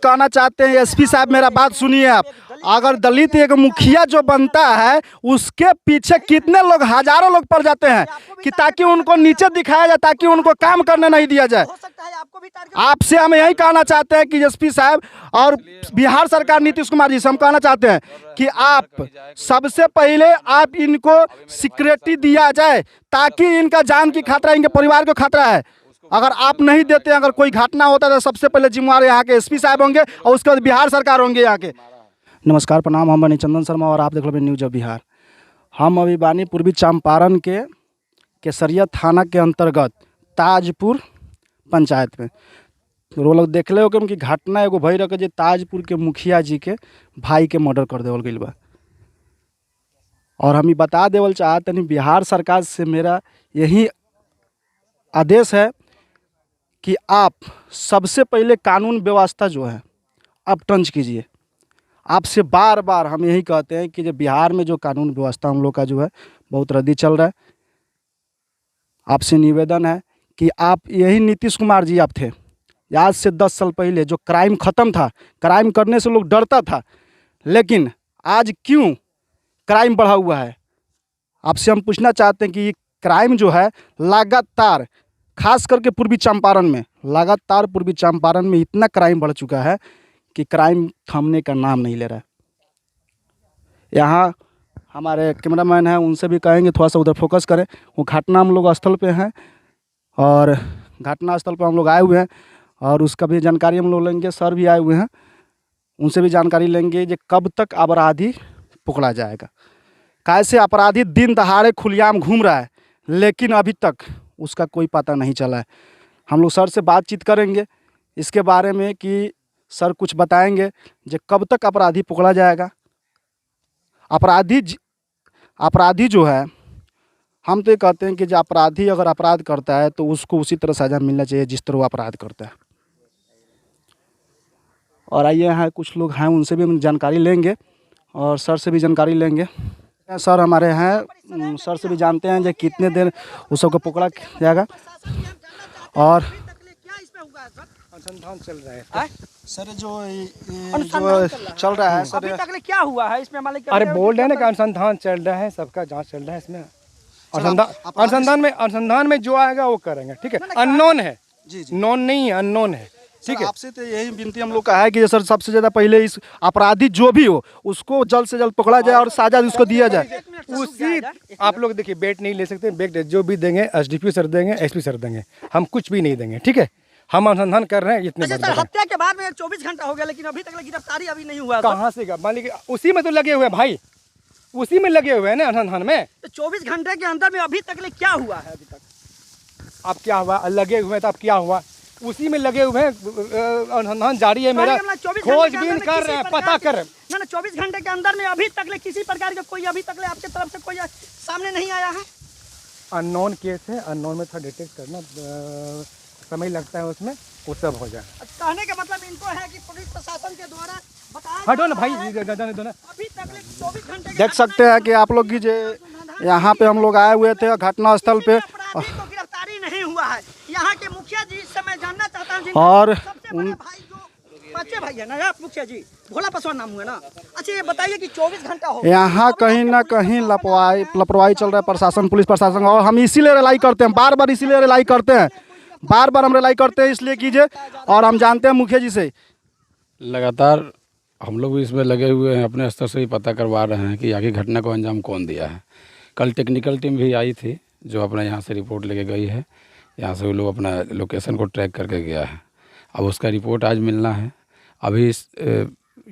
कहना चाहते हैं एसपी साहब, मेरा बात सुनिए आप। अगर दलित एक मुखिया जो बनता है उसके पीछे कितने लोग, हजारों लोग पड़ जाते हैं कि ताकि उनको नीचे दिखाया जाए, ताकि उनको काम करने नहीं दिया जाए। आपसे हम यही कहना चाहते हैं कि एसपी साहब और बिहार सरकार नीतीश कुमार जी से हम कहना चाहते हैं कि आप सबसे पहले आप इनको सिक्योरिटी दिया जाए, ताकि इनका जान की खतरा, इनके परिवार को खतरा है। अगर आप नहीं देते, अगर कोई घटना होता है तो सबसे पहले जिम्मेवार यहाँ के एसपी साहब होंगे और उसके बाद बिहार सरकार होंगे यहाँ के। नमस्कार, प्रणाम, हम बनी चंदन शर्मा और आप देख रहे हैं न्यूज ऑफ बिहार। हम अभी बानी पूर्वी चंपारण के केसरिया थाना के अंतर्गत ताजपुर पंचायत में। वो लोग देख ले हो कि उनकी घटना एगो भई रखे जे ताजपुर के मुखिया जी के भाई के मर्डर कर देवल गई बा। और हम बता देवल चाहते नहीं, बिहार सरकार से मेरा यही आदेश है कि आप सबसे पहले कानून व्यवस्था जो है आप टंच कीजिए। आपसे बार बार हम यही कहते हैं कि जो बिहार में जो कानून व्यवस्था हम लोग का जो है बहुत रद्दी चल रहा है। आपसे निवेदन है कि आप, यही नीतीश कुमार जी आप थे, आज से 10 साल पहले जो क्राइम ख़त्म था, क्राइम करने से लोग डरता था, लेकिन आज क्यों क्राइम बढ़ा हुआ है? आपसे हम पूछना चाहते हैं कि ये क्राइम जो है लगातार, खास करके पूर्वी चंपारण में, लगातार पूर्वी चंपारण में इतना क्राइम बढ़ चुका है कि क्राइम थमने का नाम नहीं ले रहा है। यहाँ हमारे कैमरामैन हैं, उनसे भी कहेंगे थोड़ा सा उधर फोकस करें। वो घटना हम लोग स्थल पे हैं और घटना स्थल पे हम लोग आए हुए हैं और उसका भी जानकारी हम लोग लेंगे। सर भी आए हुए हैं, उनसे भी जानकारी लेंगे कि कब तक अपराधी पकड़ा जाएगा। कैसे अपराधी दिन दहाड़े खुलेआम घूम रहा है, लेकिन अभी तक उसका कोई पता नहीं चला है। हम लोग सर से बातचीत करेंगे इसके बारे में कि सर कुछ बताएंगे जो कब तक अपराधी पकड़ा जाएगा। अपराधी जो है, हम तो ये कहते हैं कि जो अपराधी अगर अपराध करता है तो उसको उसी तरह सज़ा मिलना चाहिए जिस तरह वो अपराध करता है। और आइए यहाँ कुछ लोग हैं, उनसे भी हम जानकारी लेंगे और सर से भी जानकारी लेंगे। सर हमारे हैं, सर से भी जानते हैं जो कितने देर उस सबको पकड़ा जाएगा। और अनुसंधान चल रहा है सर, जो चल रहा है सर, अभी तक क्या हुआ है इसमें? मालिक अरे बोल रहे हैं ना कि अनुसंधान चल रहा है, सबका जांच चल रहा है इसमें। अनुसंधान में जो आएगा वो करेंगे, ठीक है। अननोन है जी, नॉन नहीं है, अननोन है, ठीक है। आपसे तो यही विनती हम लोग का है कि सर सबसे ज़्यादा पहले इस अपराधी जो भी हो उसको जल्द से जल्द पकड़ा जाए और सजा उसको दिया जाए। उसी आप लोग देखिए, बेट नहीं ले सकते, बेट जो भी देंगे एसडीपी सर देंगे, एसपी सर देंगे, हम कुछ भी नहीं देंगे, ठीक है। हम अनुसंधान कर रहे हैं इतने। सर, हत्या के बाद में 24 घंटा हो गया लेकिन अभी तक गिरफ्तारी अभी नहीं हुआ। कहाँ से? मालिक उसी में तो लगे हुए हैं भाई, उसी में लगे हुए हैं ना अनुसंधान में। तो 24 घंटे के अंदर में अभी तक क्या हुआ है? अभी तक अब क्या हुआ? लगे हुए हैं तो अब क्या हुआ? उसी में लगे हुए हैं, अनुसंधान जारी है मेरा, खोजबीन कर रहे हैं, पता कर रहे हैं। ना 24 घंटे के अंदर में अभी तक किसी प्रकार का कोई अभी तक आपके तरफ से कोई सामने नहीं आया है। अननोन केस है, अननोन में थोड़ा डिटेक्ट करना समय लगता है, उसमें वो सब हो जाए। कहने का मतलब इनको है कि पुलिस प्रशासन के द्वारा हटो ना भाई, अभी तक 24 घंटे देख सकते हैं कि आप लोग की जो यहाँ पे हम लोग आए हुए थे घटना स्थल पे, गिरफ्तारी नहीं हुआ है। यहाँ के मुखिया जी से मैं जानना चाहता हूँ, और सबसे बड़े भाई जो बच्चे भाई है ना, आप मुखिया जी, भोला पासवान नाम हुआ ना। अच्छा ये बताइए कि 24 घंटा हो यहाँ कहीं ना कहीं लापरवाही चल रहा है प्रशासन, पुलिस प्रशासन। और हम इसीलिए रिलाई करते हैं, बार बार इसीलिए रिलाई करते हैं, बार बार हम रिलाई करते हैं, इसलिए कीजिए। और हम जानते हैं मुखिया जी से लगातार हम लोग भी इसमें लगे हुए हैं, अपने स्तर से ही पता करवा रहे हैं कि आगे घटना को अंजाम कौन दिया है। कल टेक्निकल टीम भी आई थी जो अपना यहाँ से रिपोर्ट लेके गई है, यहाँ से वो लोग अपना लोकेशन को ट्रैक करके गया है। अब उसका रिपोर्ट आज मिलना है। अभी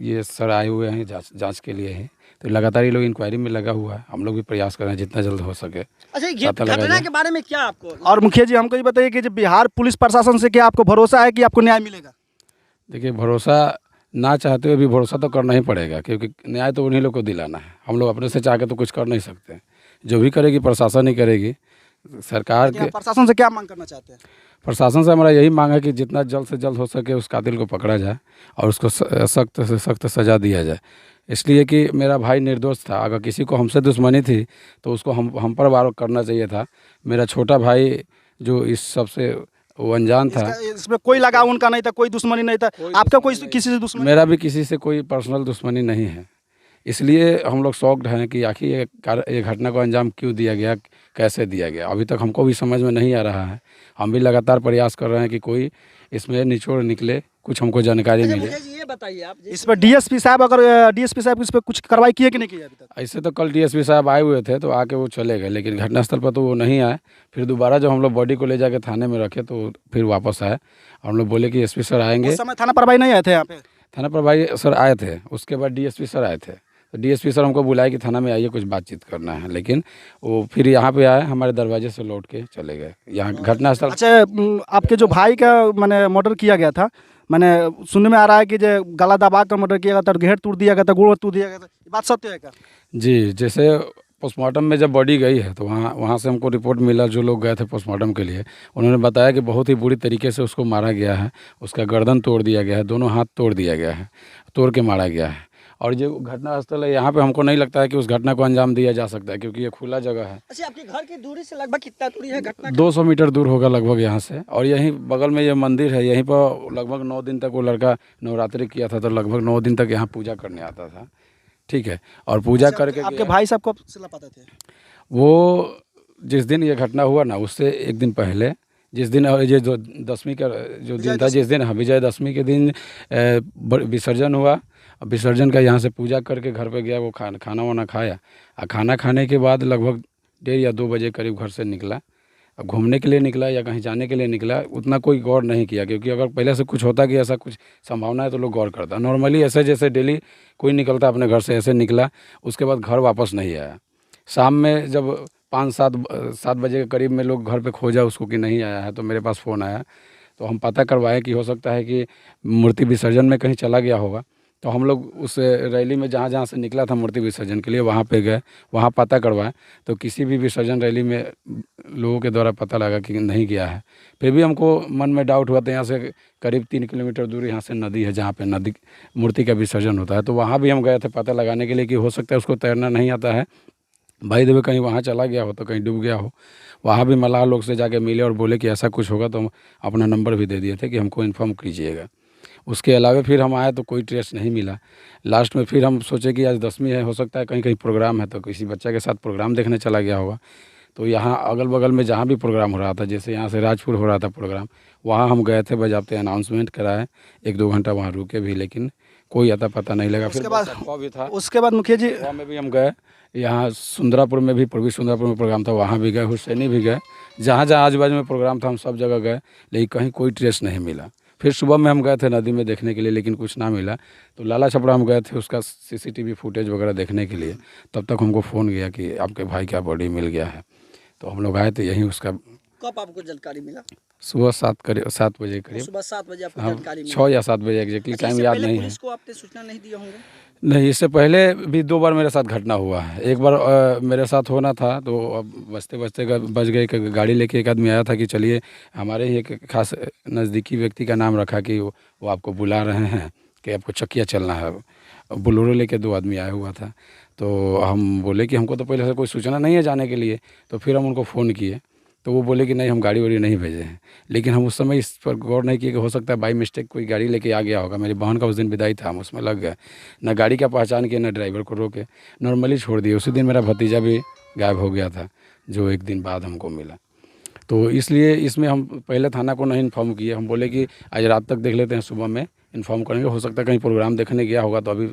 ये सर आए हुए हैं जांच के लिए ही, तो लगातार ये लोग इंक्वायरी में लगा हुआ है। हम लोग भी प्रयास कर रहे हैं जितना जल्द हो सके। अच्छा ये घटना के बारे में क्या आपको? और मुखिया जी हमको ये बताइए कि जब बिहार पुलिस प्रशासन से क्या आपको भरोसा है कि आपको न्याय मिलेगा? देखिए, भरोसा ना चाहते हुए भी भरोसा तो करना ही पड़ेगा, क्योंकि न्याय तो उन्हीं लोग को दिलाना है। हम लोग अपने से चाह के तो कुछ कर नहीं सकते। जो भी करेगी प्रशासन ही करेगी। सरकार के प्रशासन से क्या मांग करना चाहते हैं? प्रशासन से हमारा यही मांग है कि जितना जल्द से जल्द हो सके उस कातिल को पकड़ा जाए और उसको सख्त से सख्त सज़ा दिया जाए। इसलिए कि मेरा भाई निर्दोष था। अगर किसी को हमसे दुश्मनी थी तो उसको हम पर वार करना चाहिए था। मेरा छोटा भाई जो इस सब से वो अनजान था। इसमें कोई लगाव उनका नहीं था, कोई दुश्मनी नहीं था? आपका कोई किसी से दुश्मनी? मेरा भी किसी से कोई पर्सनल दुश्मनी नहीं है, इसलिए हम लोग शॉक्ड हैं कि आखिर ये घटना को अंजाम क्यों दिया गया, कैसे दिया गया, अभी तक हमको भी समझ में नहीं आ रहा है। हम भी लगातार प्रयास कर रहे हैं कि कोई इसमें निचोड़ निकले, कुछ हमको जानकारी मिले। मुझे ये बताइए आप, इस पर डीएसपी साहब, अगर डीएसपी साहब इस पर कुछ कार्रवाई किए कि नहीं किए अभी तक? ऐसे तो कल डीएसपी साहब आए हुए थे तो आके वो चले गए, लेकिन घटनास्थल पर तो वो नहीं आए। फिर दोबारा जब हम लोग बॉडी को ले जाके थाने में रखे तो फिर वापस आए और हम लोग बोले कि एसपी सर आएंगे। उस समय थाना प्रभारी नहीं आए थे यहाँ पे? थाना प्रभारी सर आए थे, उसके बाद डीएसपी सर आए थे, तो डीएसपी सर हमको बुलाए कि थाना में आइए कुछ बातचीत करना है, लेकिन वो फिर यहाँ पे आए, हमारे दरवाजे से लौट के चले गए यहाँ घटनास्थल। अच्छा, आपके जो भाई का मैंने मर्डर किया गया था, मैंने सुनने में आ रहा है कि जो गला दबा कर मर्डर किया गया था, घेर तोड़ दिया गया था, गोड़ तोड़ दिया गया था, ये बात सत्य है क्या? जी, जैसे पोस्टमार्टम में जब बॉडी गई है तो वहाँ से हमको रिपोर्ट मिला, जो लोग गए थे पोस्टमार्टम के लिए उन्होंने बताया कि बहुत ही बुरी तरीके से उसको मारा गया है, उसका गर्दन तोड़ दिया गया है, दोनों हाथ तोड़ दिया गया है, तोड़ के मारा गया है। और जो घटनास्थल है यहाँ पे हमको नहीं लगता है कि उस घटना को अंजाम दिया जा सकता है, क्योंकि ये खुला जगह है। अच्छा, आपके घर की दूरी से लगभग कितना दूरी है घटना? 200 मीटर दूर होगा लगभग यहाँ से, और यहीं बगल में ये मंदिर है, यहीं पर लगभग 9 दिन तक वो लड़का नवरात्रि किया था, तो लगभग 9 दिन तक यहाँ पूजा करने आता था, ठीक है। और पूजा करके आपके भाई साहब कब से लापता थे? वो जिस दिन ये घटना हुआ ना, उससे एक दिन पहले, जिस दिन ये जो 10वीं का जो दिन था, जिस दिन हाँ विजयदशमी के दिन विसर्जन हुआ, विसर्जन का यहाँ से पूजा करके घर पे गया, वो खाना वाना खाया, और खाना खाने के बाद लगभग 1:30 या 2 बजे करीब घर से निकला। अब घूमने के लिए निकला या कहीं जाने के लिए निकला, उतना कोई गौर नहीं किया, क्योंकि अगर पहले से कुछ होता कि ऐसा कुछ संभावना है तो लोग गौर करता। नॉर्मली ऐसे जैसे डेली कोई निकलता अपने घर से, ऐसे निकला, उसके बाद घर वापस नहीं आया। शाम में जब 5-7 बजे के करीब में लोग घर पे खोजा उसको कि नहीं आया है, तो मेरे पास फ़ोन आया, तो हम पता करवाए कि हो सकता है कि मूर्ति विसर्जन में कहीं चला गया होगा। तो हम लोग उस रैली में जहाँ से निकला था मूर्ति विसर्जन के लिए, वहाँ पे गए, वहाँ पता करवाए, तो किसी भी विसर्जन रैली में लोगों के द्वारा पता लगा कि नहीं गया है। फिर भी हमको मन में डाउट हुआ, तो यहाँ से करीब 3 किलोमीटर दूर यहाँ से नदी है, जहाँ पे नदी मूर्ति का विसर्जन होता है, तो वहाँ भी हम गए थे पता लगाने के लिए कि हो सकता है उसको तैरना नहीं आता है, भाई देवे कहीं वहाँ चला गया हो तो कहीं डूब गया हो। वहाँ भी मलाह लोग से जाके मिले और बोले कि ऐसा कुछ होगा, तो हम अपना नंबर भी दे दिए थे कि हमको इन्फॉर्म कीजिएगा। उसके अलावा फिर हम आए तो कोई ट्रेस नहीं मिला। लास्ट में फिर हम सोचे कि आज 10वीं है, हो सकता है कहीं कहीं प्रोग्राम है, तो किसी बच्चा के साथ प्रोग्राम देखने चला गया होगा। तो यहाँ अगल बगल में जहाँ भी प्रोग्राम हो रहा था, जैसे यहाँ से राजपुर हो रहा था प्रोग्राम, वहाँ हम गए थे, बजाते अनाउंसमेंट कराए, 1-2 घंटा वहाँ रुके भी, लेकिन कोई अता पता नहीं लगा। फिर भी था, उसके बाद मुखिया जी वहाँ में भी हम गए, यहाँ सुंदरापुर में भी, पूर्वी सुंदरापुर में प्रोग्राम था, वहाँ भी गए, हुसैनी भी गए, जहाँ जहाँ आजू बाजू में प्रोग्राम था हम सब जगह गए, लेकिन कहीं कोई ट्रेस नहीं मिला। फिर सुबह में हम गए थे नदी में देखने के लिए, लेकिन कुछ ना मिला। तो लाला छपड़ा हम गए थे उसका CCTV फुटेज वगैरह देखने के लिए, तब तक हमको फ़ोन गया कि आपके भाई का बॉडी मिल गया है। तो हम लोग आए थे, यहीं उसका। कब आपको जानकारी मिला? सुबह 7 बजे करीब। सुबह 7 बजे आपको हाँ, जानकारी मिली? 6 या 7 बजे एग्जैक्टली टाइम याद नहीं है। पुलिस को आपने सूचना नहीं दिया होंगे? नहीं, इससे पहले भी 2 बार मेरे साथ घटना हुआ है। एक बार मेरे साथ होना था, तो अब बचते बचते बच गए, गाड़ी लेके एक आदमी आया था कि चलिए, हमारे ही एक खास नज़दीकी व्यक्ति का नाम रखा कि वो आपको बुला रहे हैं कि आपको चकिया चलना है। बोलेरो लेके 2 आदमी आया हुआ था, तो हम बोले कि हमको तो पहले से कोई सूचना नहीं है जाने के लिए। तो फिर हम उनको फ़ोन किए, तो वो बोले कि नहीं, हम गाड़ी वाड़ी नहीं भेजे हैं। लेकिन हम उस समय इस पर गौर नहीं किए कि हो सकता है बाई मिस्टेक कोई गाड़ी लेके आ गया होगा। मेरी बहन का उस दिन विदाई था, हम उसमें लग गए, ना गाड़ी का पहचान किया, ना ड्राइवर को रोके, नॉर्मली छोड़ दिए। उसी दिन मेरा भतीजा भी गायब हो गया था, जो 1 दिन बाद हमको मिला। तो इसलिए इसमें हम पहले थाना को नहीं इन्फॉर्म किए। हम बोले कि आज रात तक देख लेते हैं, सुबह में इन्फॉर्म करेंगे, हो सकता है कहीं प्रोग्राम देखने गया होगा, तो अभी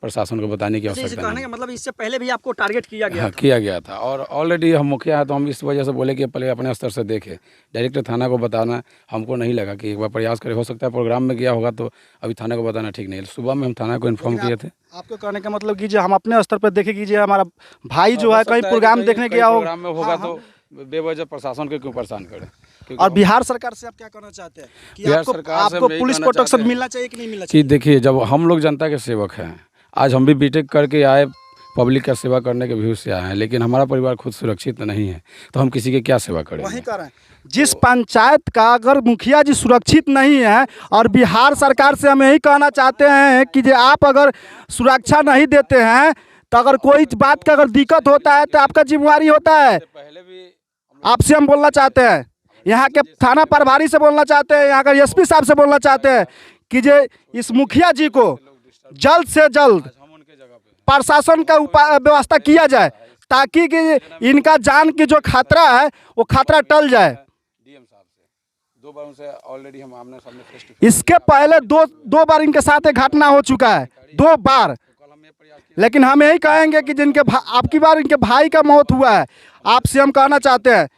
प्रशासन को बताने की आवश्यकता नहीं। मतलब इससे पहले भी आपको टारगेट किया गया? हाँ, किया गया था, और ऑलरेडी हम मुखिया है, तो हम इस वजह से बोले कि पहले अपने स्तर से देखें, डायरेक्ट थाना को बताना हमको नहीं लगा कि एक बार प्रयास करें, हो सकता है प्रोग्राम में गया होगा, तो अभी थाना को बताना ठीक नहीं है। सुबह में हम थाना को इन्फॉर्म किए थे। आपको कहने का मतलब कीजिए, हम अपने स्तर पर देखे, कीजिए हमारा भाई जो है कहीं प्रोग्राम देखने गया हो, प्रोग्राम में होगा, तो बेवजह प्रशासन को क्यों परेशान करें। और बिहार सरकार से आप क्या कहना चाहते हैं कि बिहार सरकार से आपको यही पुलिस कहना प्रोटेक्शन चाहते हैं मिलना चाहिए कि नहीं मिलना चाहिए? कि देखिए, जब हम लोग जनता के सेवक हैं, आज हम भी बीटेक करके आए, पब्लिक का सेवा करने के व्यू से आए हैं, लेकिन हमारा परिवार खुद सुरक्षित नहीं है, तो हम किसी की क्या सेवा करेंगे? वही कर रहे हैं, जिस पंचायत का अगर मुखिया जी सुरक्षित नहीं है, और बिहार सरकार से हम यही कहना चाहते हैं कि जो आप अगर सुरक्षा नहीं देते हैं, तो अगर कोई बात का अगर दिक्कत होता है तो आपका जिम्मेवारी होता है। आपसे हम बोलना चाहते हैं यहाँ के थाना प्रभारी से बोलना चाहते हैं, यहाँ का एसपी साहब से बोलना चाहते हैं कि जे इस मुखिया जी को जल्द से जल्द प्रशासन का व्यवस्था किया जाए, ताकि कि इनका जान की जो खतरा है वो खतरा टल जाए। डीएम साहब से 2 बार उनसे ऑलरेडी हम आमने सामने फेस टू इसके पहले दो बार इनके साथ एक घटना हो चुका है, 2 बार। लेकिन हम यही कहेंगे कि जिनके आपकी बार इनके भाई का मौत हुआ है, आपसे हम कहना चाहते हैं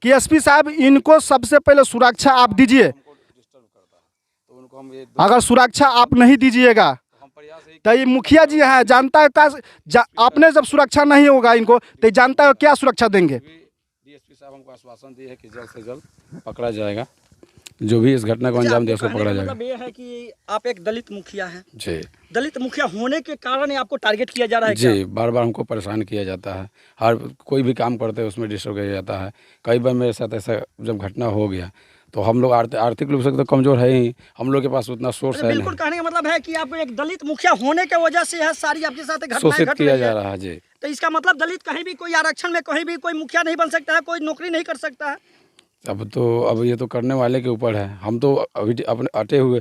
कि एसपी साहब इनको सबसे पहले सुरक्षा आप दीजिए। अगर सुरक्षा आप नहीं दीजिएगा तो ये मुखिया जी हैं, जनता का आपने जब सुरक्षा नहीं होगा इनको तो जनता को क्या सुरक्षा देंगे। डीएसपी साहब हमको आश्वासन दिए है कि जल्द से जल्द पकड़ा जाएगा, जो भी इस घटना को अंजाम दे उसको पकड़ा जाएगा। मतलब ये है कि आप एक दलित मुखिया हैं। जी, दलित मुखिया होने के कारण आपको टारगेट किया जा रहा है जी, बार बार हमको परेशान किया जाता है, हर कोई भी काम करते हैं उसमें डिस्टर्ब किया जाता है। कई बार मेरे साथ ऐसा जब घटना हो गया तो हम लोग आर्थिक रूप से तो कमज़ोर है ही, हम लोग के पास उतना सोर्स है नहीं। बिल्कुल, कहने का मतलब है कि आप एक दलित मुखिया होने के वजह से है सारी आपके साथ घटनाएं शोषित घट किया रही जा है। रहा है। जी, तो इसका मतलब दलित कहीं भी कोई आरक्षण में कहीं भी कोई मुखिया नहीं बन सकता है, कोई नौकरी नहीं कर सकता है। अब ये तो करने वाले के ऊपर है। हम तो अभी अपने अटे हुए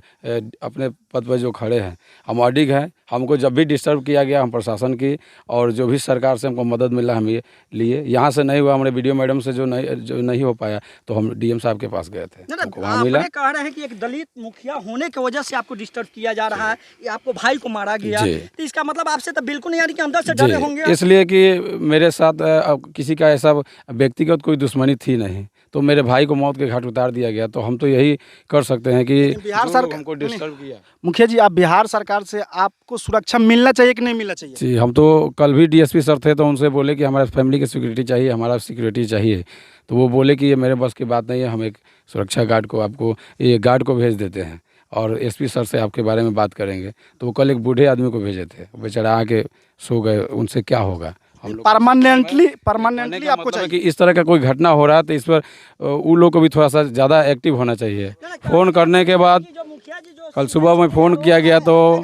अपने पद पर जो खड़े हैं, हम अडिग हैं। हमको जब भी डिस्टर्ब किया गया, हम प्रशासन की और जो भी सरकार से हमको मदद मिला हम ये लिए, यहाँ से नहीं हुआ, हमारे वीडियो मैडम से जो नहीं हो पाया तो हम डीएम साहब के पास गए थे, हमको वहाँ मिला। कह रहे हैं कि एक दलित मुखिया होने की वजह से आपको डिस्टर्ब किया जा रहा है, आपको भाई को मारा गया, तो इसका मतलब आपसे तो बिल्कुल नहीं, यानी कि अंदर से डरे होंगे। इसलिए कि मेरे साथ किसी का ऐसा व्यक्तिगत कोई दुश्मनी थी नहीं, तो मेरे भाई को मौत के घाट उतार दिया गया। तो हम तो यही कर सकते हैं कि बिहार सरकार हमको डिस्टर्ब किया। मुखिया जी, आप बिहार सरकार से आपको सुरक्षा मिलना चाहिए कि नहीं मिलना चाहिए? जी, हम तो कल भी डीएसपी सर थे तो उनसे बोले कि हमारे फैमिली की सिक्योरिटी चाहिए, हमारा सिक्योरिटी चाहिए। तो वो बोले कि ये मेरे बस की बात नहीं है, हम एक सुरक्षा गार्ड को आपको ये गार्ड को भेज देते हैं और एसपी सर से आपके बारे में बात करेंगे। तो वो कल एक बूढ़े आदमी को भेजे थे, बेचारा आके सो गए, उनसे क्या होगा। हम लोग परमानेंटली आपको मतलब चाहिए कि इस तरह का कोई घटना हो रहा है तो इस पर उन लोग को भी थोड़ा सा ज़्यादा एक्टिव होना चाहिए। फ़ोन करने के बाद कल सुबह में फ़ोन किया गया तो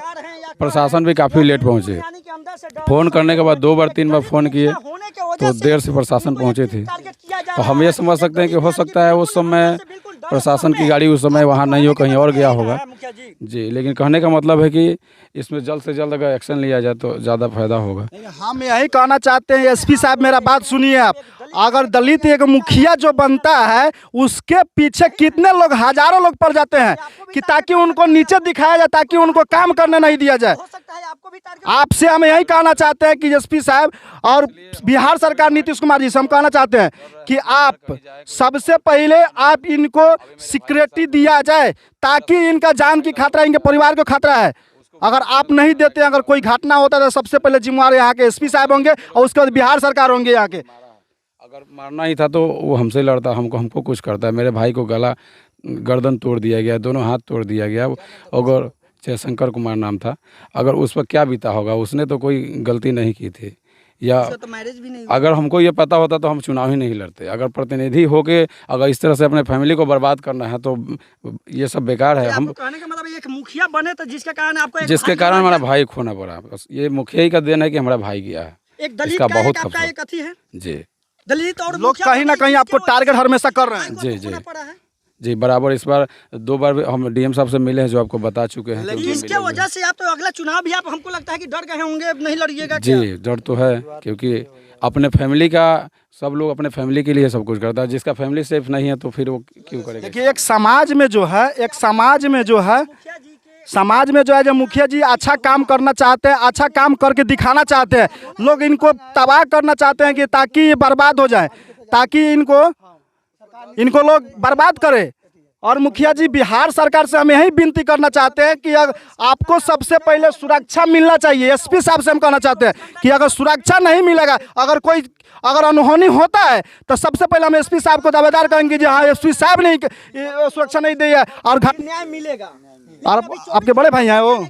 प्रशासन भी काफ़ी लेट पहुँचे। फ़ोन करने के बाद 2 बार 3 बार फ़ोन किए तो देर से प्रशासन पहुँचे थे। तो हम ये समझ सकते हैं कि हो सकता है उस समय प्रशासन की गाड़ी उस समय वहाँ नहीं हो, कहीं और गया होगा। जी, लेकिन कहने का मतलब है कि इसमें जल्द से जल्द अगर एक्शन लिया जाए तो ज़्यादा फायदा होगा। हम यही कहना चाहते हैं, एसपी साहब मेरा बात सुनिए आप। अगर दलित एक मुखिया जो बनता है उसके पीछे कितने लोग, हजारों लोग पड़ जाते हैं कि ताकि उनको नीचे दिखाया जाए, ताकि उनको काम करने नहीं दिया जाए। आपसे हम यही कहना चाहते हैं कि एसपी साहब और बिहार सरकार नीतीश कुमार जी से हम कहना चाहते हैं कि आप सबसे पहले आप इनको सिक्योरिटी दिया जाए, ताकि इनका जान की खतरा, इनके परिवार को खतरा है। अगर आप नहीं देते, अगर कोई घटना होता है तो सबसे पहले जिम्मेवार यहाँ के एसपी साहब होंगे और उसके बाद बिहार सरकार होंगे यहाँ के। अगर मारना ही था तो वो हमसे लड़ता, हमको कुछ करता है। मेरे भाई को गला गर्दन तोड़ दिया गया, दोनों हाथ तोड़ दिया गया। अगर जयशंकर कुमार नाम था, अगर उस पर क्या बीता होगा, उसने तो कोई गलती नहीं की थी। या तो मैरिज भी नहीं, अगर हमको ये पता होता तो हम चुनाव ही नहीं लड़ते। अगर प्रतिनिधि होके अगर इस तरह से अपने फैमिली को बर्बाद करना है तो ये सब बेकार है। हम कहने का मतलब एक मुखिया बने तो जिसके कारण आपको हमारा भाई खोना पड़ा, बस ये मुखिया ही का देन है कि हमारा भाई गया है। एक दलित इसका का बहुत आपका एक अथी है। जी, दलित और लोग कहीं ना कहीं आपको टारगेट हमेशा कर रहे हैं। जी जी, बराबर। इस बार 2 बार हम डीएम साहब से मिले हैं, जो आपको बता चुके हैं। लेकिन इसके वजह से आप तो अगला चुनाव भी आप हमको लगता है कि डर गए होंगे, नहीं लड़िएगा। जी, डर तो है, क्योंकि अपने फैमिली का, सब लोग अपने फैमिली के लिए सब कुछ करता है। जिसका फैमिली सेफ नहीं है तो फिर वो क्यों करेगा। देखिए, एक समाज में जो है जो मुखिया जी अच्छा काम करना चाहते हैं, अच्छा काम करके दिखाना चाहते हैं, लोग इनको तबाह करना चाहते हैं कि ताकि ये बर्बाद हो जाए, ताकि इनको लोग बर्बाद करें। और मुखिया जी, बिहार सरकार से हम यही विनती करना चाहते हैं कि आपको सबसे पहले सुरक्षा मिलना चाहिए। एसपी साहब से हम कहना चाहते हैं कि अगर सुरक्षा नहीं मिलेगा, अगर अनहोनी होता है तो सबसे पहले हम एसपी साहब को दावेदार करेंगे जी हाँ, एसपी साहब ने सुरक्षा नहीं दी है और न्याय मिलेगा। और आपके बड़े भाई हैं, वो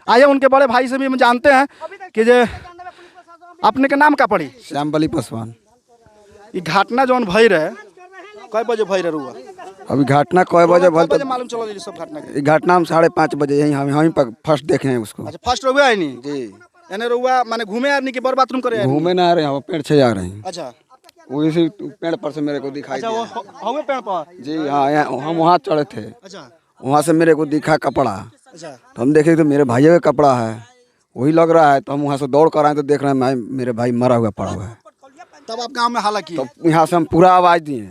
आइए, उनके बड़े भाई से भी हम जानते हैं कि जे अपने के नाम का पड़ी श्यामबली पासवान। ये घटना जौन भई रहे, कई बजे भई रहे रुआ? अभी घटना कई बजे भल तो मालूम चलो जी सब घटना के? घटना हम 5:30 बजे यहीं पर फर्स्ट देखे हैं उसको। अच्छा, फर्स्ट रुआ है नहीं जी, यानी रुआ माने घूमे आ नहीं कि बर बाथरूम करे? घूमे ना आ रहे हैं, पेड़ छे जा रहे हैं। अच्छा, वो इसी पेड़ पर से मेरे को दिखाई अच्छा दिया। वो हमें पेड़ पर। जी हाँ, हम वहाँ चढ़े थे, अच्छा वहाँ से मेरे को दिखा कपड़ा, अच्छा तो हम देखे तो मेरे भाइयों का कपड़ा है, वही लग रहा है। तो हम वहाँ से दौड़ कर आए तो देख रहे हैं मेरे भाई मरा हुआ पड़ा हुआ है। तब आप गांव में हाला किए। तो यहाँ से हम पूरा आवाज़ दिए।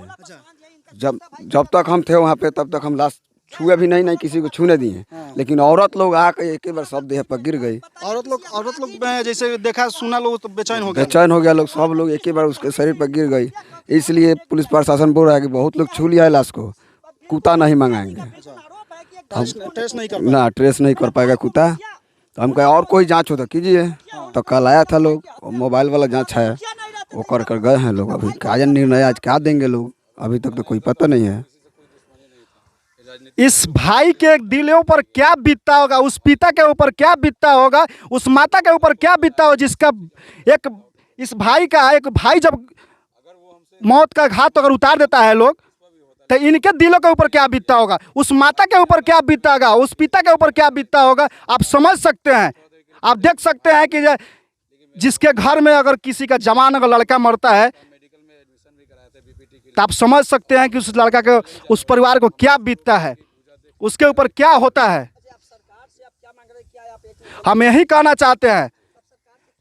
जब तक हम थे वहाँ पे तब तक हम लाश छुए भी नहीं किसी को छूने दिए। लेकिन औरत लोग आके एक ही बार सब देह पर गिर गई। औरत लोग में जैसे देखा सुना लोग तो बेचैन हो गए। बेचैन हो गया लोग, सब लोग एक ही बार उसके शरीर पर गिर गई। इसलिए पुलिस प्रशासन बोल रहा है कि बहुत लोग छू लिया है लाश को, कुत्ता नहीं मंगाएंगे। ट्रेस नहीं कर ना ट्रेस नहीं कर पाएगा कुत्ता। तो हम कहे और कोई जांच हो तो कीजिए। तो कल आया था लोग, मोबाइल वाला जांच है वो कर गए हैं लोग। अभी क्या निर्णय आज क्या देंगे लोग, अभी तक तो कोई पता नहीं है। इस भाई के दिलों पर क्या बीतता होगा, उस पिता के ऊपर क्या बीतता होगा, उस माता के ऊपर क्या बीतता होगा, जिसका इस भाई का एक भाई जब मौत का घाट अगर उतार देता है लोग, तो इनके दिलों के ऊपर क्या बीतता होगा, उस माता के ऊपर क्या बीतता होगा, उस पिता के ऊपर क्या बीतता होगा। आप समझ सकते हैं, आप देख सकते हैं कि जिसके घर में अगर किसी का जवान अगर लड़का मरता है तो आप समझ सकते हैं कि उस लड़का के, उस परिवार को क्या बीतता है, उसके ऊपर क्या होता है। हम यही कहना चाहते हैं,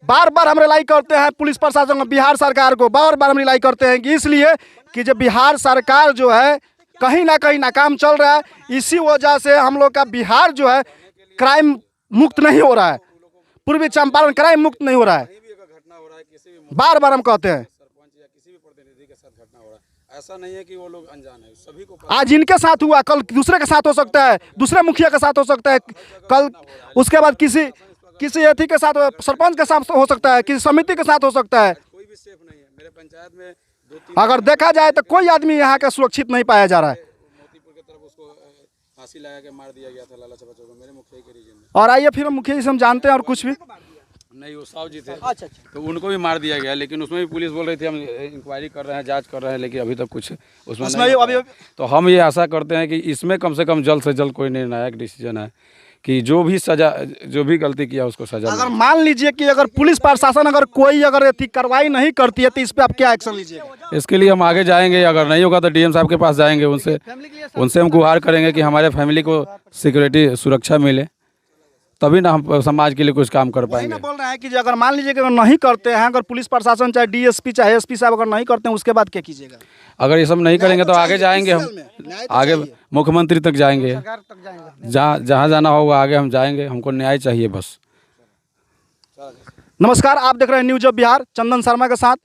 बार बार हम रिलाई करते हैं पुलिस प्रशासन को, बिहार सरकार को बार बार हम रिलाई करते हैं कि इसलिए कि जब बिहार सरकार जो है कहीं ना कहीं नाकाम चल रहा है, इसी वजह से हम लोग का बिहार जो है क्राइम मुक्त नहीं हो रहा है, पूर्वी चंपारण क्राइम मुक्त नहीं हो रहा है। बार बार हम कहते हैं, ऐसा नहीं है कि वो लोग अनजान है, सभी को आज इनके साथ हुआ, कल दूसरे के साथ हो सकता है, दूसरे मुखिया के साथ हो सकता है, कल उसके बाद किसी अथी के साथ, सरपंच के साथ हो सकता है, किसी समिति के साथ हो सकता है। कोई भी सेफ नहीं है। मेरे पंचायत में अगर देखा जाए तो कोई आदमी यहाँ का सुरक्षित नहीं पाया जा रहा है। मोतीपुर की तरफ उसको फांसी लगा के मार दिया गया था लाला चबा को, मेरे मुखिया के रीजन में। और आइए फिर हम मुखिया जी से हम जानते हैं और कुछ भी। नहीं, वो साहब जी थे। अच्छा। तो उनको भी मार दिया गया, लेकिन उसमें भी पुलिस बोल रही थी हम इंक्वायरी कर रहे हैं, जांच कर रहे हैं, लेकिन अभी तक कुछ उसमें नहीं अभी तो हम ये आशा करते हैं कि इसमें कम से कम जल्द से जल्द कोई निर्णायक डिसीजन है कि जो भी सजा, जो भी गलती किया उसको सजा। अगर मान लीजिए कि अगर पुलिस प्रशासन अगर कोई अगर कार्रवाई नहीं करती है तो इस पे आप क्या एक्शन लीजिएगा? इसके लिए हम आगे जाएंगे, अगर नहीं होगा तो डीएम साहब के पास जाएंगे, उनसे हम गुहार करेंगे कि हमारे फैमिली को सिक्योरिटी सुरक्षा मिले, तभी ना हम समाज के लिए कुछ काम कर पाएंगे। बोल रहे हैं कि अगर मान लीजिए कि अगर नहीं करते हैं, अगर पुलिस प्रशासन चाहे डीएसपी चाहे एसपी साहब अगर नहीं करते हैं, उसके बाद क्या कीजिएगा? अगर ये सब नहीं करेंगे तो आगे जाएंगे, हम आगे मुख्यमंत्री तक जाएंगे, जहाँ जाना होगा आगे हम जाएंगे, हमको न्याय चाहिए बस। नमस्कार, आप देख रहे हैं न्यूज ऑफ बिहार, चंदन शर्मा के साथ।